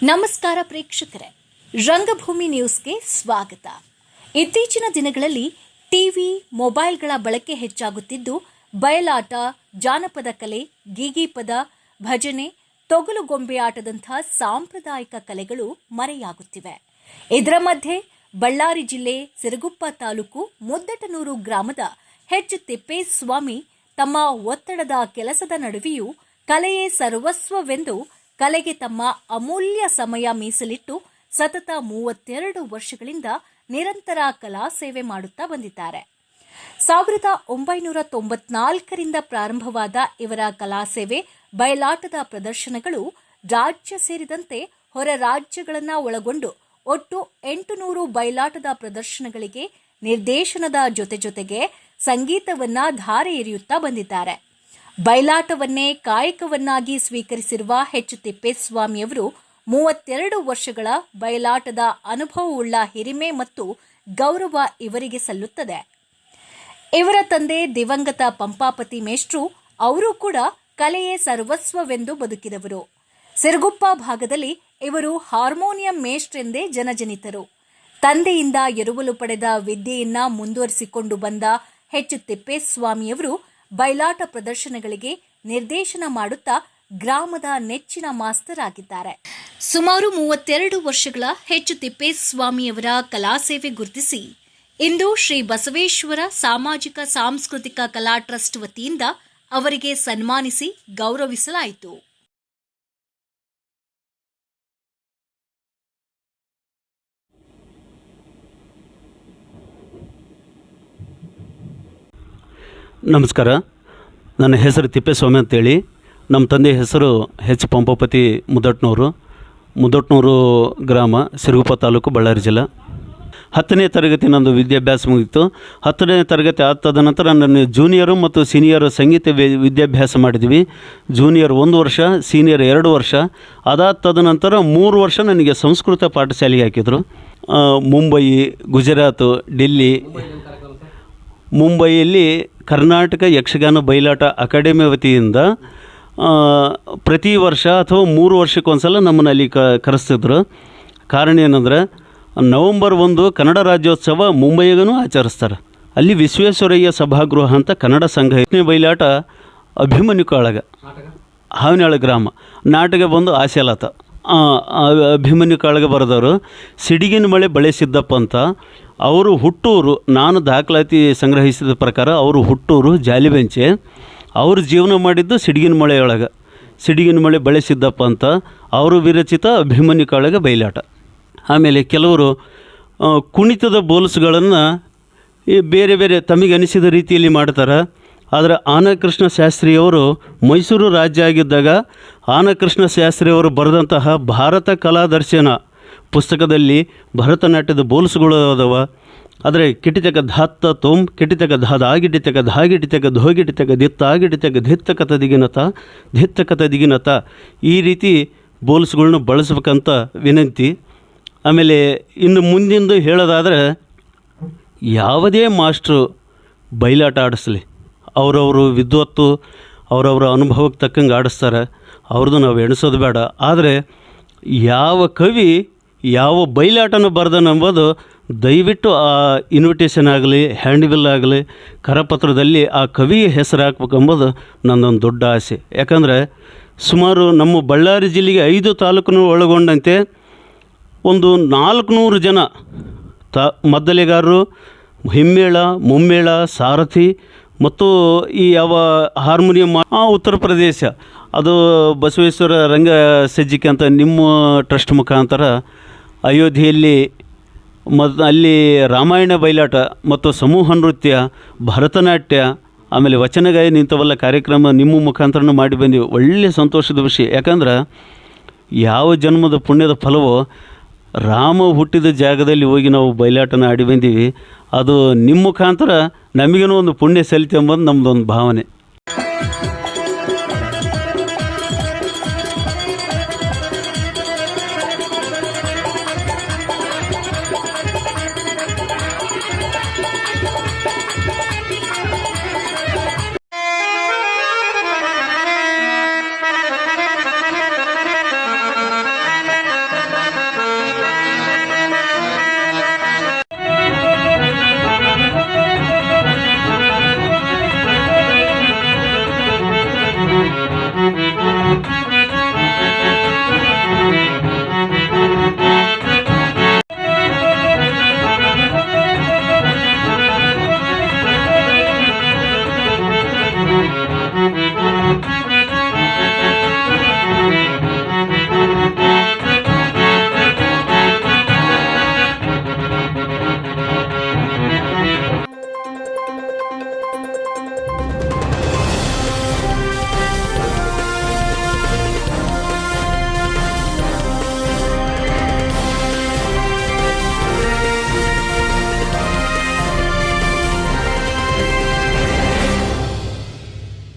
ನಮಸ್ಕಾರ ಪ್ರೇಕ್ಷಕರೇ, ರಂಗಭೂಮಿ ನ್ಯೂಸ್ಗೆ ಸ್ವಾಗತ. ಇತ್ತೀಚಿನ ದಿನಗಳಲ್ಲಿ ಟಿವಿ, ಮೊಬೈಲ್ಗಳ ಬಳಕೆ ಹೆಚ್ಚಾಗುತ್ತಿದ್ದು, ಬಯಲಾಟ, ಜಾನಪದ ಕಲೆ, ಗೀಗೀಪದ, ಭಜನೆ, ತೊಗಲುಗೊಂಬೆ ಆಟದಂತಹ ಸಾಂಪ್ರದಾಯಿಕ ಕಲೆಗಳು ಮರೆಯಾಗುತ್ತಿವೆ. ಇದರ ಮಧ್ಯೆ ಬಳ್ಳಾರಿ ಜಿಲ್ಲೆ ಸಿರುಗುಪ್ಪ ತಾಲೂಕು ಮುದ್ದಟನೂರು ಗ್ರಾಮದ ಎಚ್ ತಿಪ್ಪೇಸ್ವಾಮಿ ತಮ್ಮ ಒತ್ತಡದ ಕೆಲಸದ ನಡುವೆಯೂ ಕಲೆಯೇ ಸರ್ವಸ್ವವೆಂದು ಕಲೆಗೆ ತಮ್ಮ ಅಮೂಲ್ಯ ಸಮಯ ಮೀಸಲಿಟ್ಟು ಸತತ 32 ವರ್ಷಗಳಿಂದ ನಿರಂತರ ಕಲಾ ಸೇವೆ ಮಾಡುತ್ತಾ ಬಂದಿದ್ದಾರೆ. 1994ರಿಂದ ಪ್ರಾರಂಭವಾದ ಇವರ ಕಲಾ ಸೇವೆ ಬಯಲಾಟದ ಪ್ರದರ್ಶನಗಳು ರಾಜ್ಯ ಸೇರಿದಂತೆ ಹೊರ ರಾಜ್ಯಗಳನ್ನು ಒಳಗೊಂಡು ಒಟ್ಟು 800 ಬಯಲಾಟದ ಪ್ರದರ್ಶನಗಳಿಗೆ ನಿರ್ದೇಶನದ ಜೊತೆಗೆ ಸಂಗೀತವನ್ನ ಧಾರೆ ಎರೆಯುತ್ತಾ ಬಂದಿದ್ದಾರೆ. ಬಯಲಾಟವನ್ನೇ ಕಾಯಕವನ್ನಾಗಿ ಸ್ವೀಕರಿಸಿರುವ ಎಚ್ ತಿಪ್ಪೇಸ್ವಾಮಿಯವರು 32 ವರ್ಷಗಳ ಬಯಲಾಟದ ಅನುಭವವುಳ್ಳ ಹಿರಿಮೆ ಮತ್ತು ಗೌರವ ಇವರಿಗೆ ಸಲ್ಲುತ್ತದೆ. ಇವರ ತಂದೆ ದಿವಂಗತ ಪಂಪಾಪತಿ ಮೇಷ್ಟ್ರು, ಅವರು ಕೂಡ ಕಲೆಯೇ ಸರ್ವಸ್ವವೆಂದು ಬದುಕಿದವರು. ಸಿರುಗುಪ್ಪ ಭಾಗದಲ್ಲಿ ಇವರು ಹಾರ್ಮೋನಿಯಂ ಮೇಷ್ಟ್ರೆಂದೇ ಜನಜನಿತರು. ತಂದೆಯಿಂದ ಎರವಲು ಪಡೆದ ವಿದ್ಯೆಯನ್ನ ಮುಂದುವರಿಸಿಕೊಂಡು ಬಂದ ಎಚ್ ತಿಪ್ಪೇಸ್ವಾಮಿಯವರು ಬಯಲಾಟ ಪ್ರದರ್ಶನಗಳಿಗೆ ನಿರ್ದೇಶನ ಮಾಡುತ್ತಾ ಗ್ರಾಮದ ನೆಚ್ಚಿನ ಮಾಸ್ತರ್ ಆಗಿದ್ದಾರೆ. ಸುಮಾರು 32 ವರ್ಷಗಳ ಎಚ್ ತಿಪ್ಪೇಸ್ವಾಮಿಯವರ ಕಲಾ ಸೇವೆ ಗುರುತಿಸಿ ಇಂದು ಶ್ರೀ ಬಸವೇಶ್ವರ ಸಾಮಾಜಿಕ ಸಾಂಸ್ಕೃತಿಕ ಕಲಾ ಟ್ರಸ್ಟ್ ವತಿಯಿಂದ ಅವರಿಗೆ ಸನ್ಮಾನಿಸಿ ಗೌರವಿಸಲಾಯಿತು. ನಮಸ್ಕಾರ. ನನ್ನ ಹೆಸರು ತಿಪ್ಪೇಸ್ವಾಮಿ ಅಂತೇಳಿ. ನಮ್ಮ ತಂದೆ ಹೆಸರು ಎಚ್ ಪಂಪಾಪತಿ ಮುದ್ದಟನೂರು ಗ್ರಾಮ, ಸಿರುಗುಪ್ಪ ತಾಲೂಕು, ಬಳ್ಳಾರಿ ಜಿಲ್ಲಾ. 10ನೇ ತರಗತಿ ನಂದು ವಿದ್ಯಾಭ್ಯಾಸ ಮುಗಿತು. 10ನೇ ತರಗತಿ ಆದ ನಂತರ ನನ್ನ ಜೂನಿಯರು ಮತ್ತು ಸೀನಿಯರು ಸಂಗೀತ ವಿದ್ಯಾಭ್ಯಾಸ ಮಾಡಿದ್ವಿ. ಜೂನಿಯರ್ 1 ವರ್ಷ, ಸೀನಿಯರ್ 2 ವರ್ಷ. ಅದಾದ ನಂತರ 3 ವರ್ಷ ನನಗೆ ಸಂಸ್ಕೃತ ಪಾಠಶಾಲೆಗೆ ಹಾಕಿದರು. ಮುಂಬಯಿ, ಗುಜರಾತು, ಡೆಲ್ಲಿ, ಮುಂಬಯಿಯಲ್ಲಿ ಕರ್ನಾಟಕ ಯಕ್ಷಗಾನ ಬಯಲಾಟ ಅಕಾಡೆಮಿ ವತಿಯಿಂದ ಪ್ರತಿ ವರ್ಷ ಅಥವಾ 3 ವರ್ಷಕ್ಕೊಂದ್ಸಲ ನಮ್ಮನ್ನು ಅಲ್ಲಿ ಕರೆಸ್ತಿದ್ರು. ಕಾರಣ ಏನಂದರೆ, ನವಂಬರ್ 1 ಕನ್ನಡ ರಾಜ್ಯೋತ್ಸವ ಮುಂಬಯಿಗೂ ಆಚರಿಸ್ತಾರೆ. ಅಲ್ಲಿ ವಿಶ್ವೇಶ್ವರಯ್ಯ ಸಭಾಗೃಹ ಅಂತ ಕನ್ನಡ ಸಂಘ. ಬಯಲಾಟ ಅಭಿಮನ್ಯು ಕಾಳಗ, ಹಾವನಾಳ ಗ್ರಾಮ. ನಾಟಕ ಬಂದು ಆಶಾಲತ. ಅಭಿಮನ್ಯು ಕಾಳಗ ಬರೆದವರು ಸಿಡಿಗಿನ ಮಳೆ ಬಳೆ ಸಿದ್ದಪ್ಪ ಅಂತ. ಅವರು ಹುಟ್ಟೂರು, ನಾನು ದಾಖಲಾತಿ ಸಂಗ್ರಹಿಸಿದ ಪ್ರಕಾರ ಅವರು ಹುಟ್ಟೂರು ಜಾಲಿಬೆಂಚೆ. ಅವರು ಜೀವನ ಮಾಡಿದ್ದು ಸಿಡಿಗಿನ ಮಳೆಯೊಳಗೆ. ಸಿಡಿಗಿನ ಮಳೆ ಬಳೆ ಸಿದ್ದಪ್ಪ ಅಂತ ಅವರು ವಿರಚಿತ ಅಭಿಮನ್ಯು ಕಾಳಗ ಬಯಲಾಟ. ಆಮೇಲೆ ಕೆಲವರು ಕುಣಿತದ ಬೋಲ್ಸ್ಗಳನ್ನು ಬೇರೆ ಬೇರೆ ತಮಗೆ ಅನಿಸಿದ ರೀತಿಯಲ್ಲಿ ಮಾಡ್ತಾರೆ. ಆದರೆ ಆನಕೃಷ್ಣ ಶಾಸ್ತ್ರಿಯವರು ಮೈಸೂರು ರಾಜ್ಯ ಆಗಿದ್ದಾಗ ಆನಕೃಷ್ಣ ಶಾಸ್ತ್ರಿಯವರು ಬರೆದಂತಹ ಭಾರತ ಕಲಾದರ್ಶನ ಪುಸ್ತಕದಲ್ಲಿ ಭರತನಾಟ್ಯದ ಬೋಲ್ಸ್ಗಳು ಅದಾವ. ಆದರೆ ಕಿಟಿತಕ ಧಾತ್ತ ತೋಂ, ಕಿಟಿತಕ ಧಾದ ಆಗಿಟಿತಕ ಧಾಗಿಟಿತಕ ಧೋಗಿಟಿತಕ ದಿತ್ತ ಆಗಿಟಿತಕ ಧಿತ್ತಕ ತದಿಗಿನತ ಈ ರೀತಿ ಬೋಲ್ಸ್ಗಳನ್ನ ಬಳಸ್ಬೇಕಂತ ವಿನಂತಿ. ಆಮೇಲೆ ಇನ್ನು ಮುಂದಿಂದು ಹೇಳೋದಾದರೆ, ಯಾವುದೇ ಮಾಸ್ಟ್ರು ಬಯಲಾಟ ಆಡಿಸ್ಲಿ, ಅವರವರು ವಿದ್ವತ್ತು ಅವರವರ ಅನುಭವಕ್ಕೆ ತಕ್ಕಂಗೆ ಆಡಿಸ್ತಾರೆ. ಅವ್ರದ್ದು ನಾವು ಎಣಿಸೋದು ಬೇಡ. ಆದರೆ ಯಾವ ಕವಿ ಯಾವ ಬಯಲಾಟನ ಬರ್ದನೆಂಬುದು ದಯವಿಟ್ಟು ಆ ಇನ್ವಿಟೇಷನ್ ಆಗಲಿ, ಹ್ಯಾಂಡ್ ಬಿಲ್ ಆಗಲಿ, ಕರಪತ್ರದಲ್ಲಿ ಆ ಕವಿಯ ಹೆಸರು ಹಾಕ್ಬೇಕೆಂಬುದು ನನ್ನೊಂದು ದೊಡ್ಡ ಆಸೆ. ಯಾಕಂದರೆ ಸುಮಾರು ನಮ್ಮ ಬಳ್ಳಾರಿ ಜಿಲ್ಲೆಗೆ 5 ತಾಲೂಕನ್ನು ಒಳಗೊಂಡಂತೆ ಒಂದು 400 ಜನ ಮದ್ದಲೆಗಾರರು, ಹಿಮ್ಮೇಳ, ಮುಮ್ಮೇಳ, ಸಾರಥಿ ಮತ್ತು ಈ ಯಾವ ಹಾರ್ಮೋನಿಯಂ, ಉತ್ತರ ಪ್ರದೇಶ ಅದು ಬಸವೇಶ್ವರ ರಂಗ ಸಜ್ಜಿಕೆ ಅಂತ ನಿಮ್ಮ ಟ್ರಸ್ಟ್ ಮುಖಾಂತರ ಅಯೋಧ್ಯೆಯಲ್ಲಿ ಅಲ್ಲಿ ರಾಮಾಯಣ ಬಯಲಾಟ ಮತ್ತು ಸಮೂಹ ನೃತ್ಯ, ಭರತನಾಟ್ಯ, ಆಮೇಲೆ ವಚನ ಗಾಯನ ಇಂಥವೆಲ್ಲ ಕಾರ್ಯಕ್ರಮ ನಿಮ್ಮ ಮುಖಾಂತರನೂ ಮಾಡಿ ಬಂದೀವಿ. ಒಳ್ಳೆಯ ಸಂತೋಷದ ವಿಷಯ. ಯಾಕಂದ್ರೆ ಯಾವ ಜನ್ಮದ ಪುಣ್ಯದ ಫಲವೋ ರಾಮ ಹುಟ್ಟಿದ ಜಾಗದಲ್ಲಿ ಹೋಗಿ ನಾವು ಬಯಲಾಟನ ಆಡಿ ಬಂದೀವಿ. ಅದು ನಿಮ್ಮ ಮುಖಾಂತರ ನಮಗೇನೋ ಒಂದು ಪುಣ್ಯ ಸಲ್ಲಿತೆ ಎಂಬುದು ನಮ್ಮದೊಂದು ಭಾವನೆ.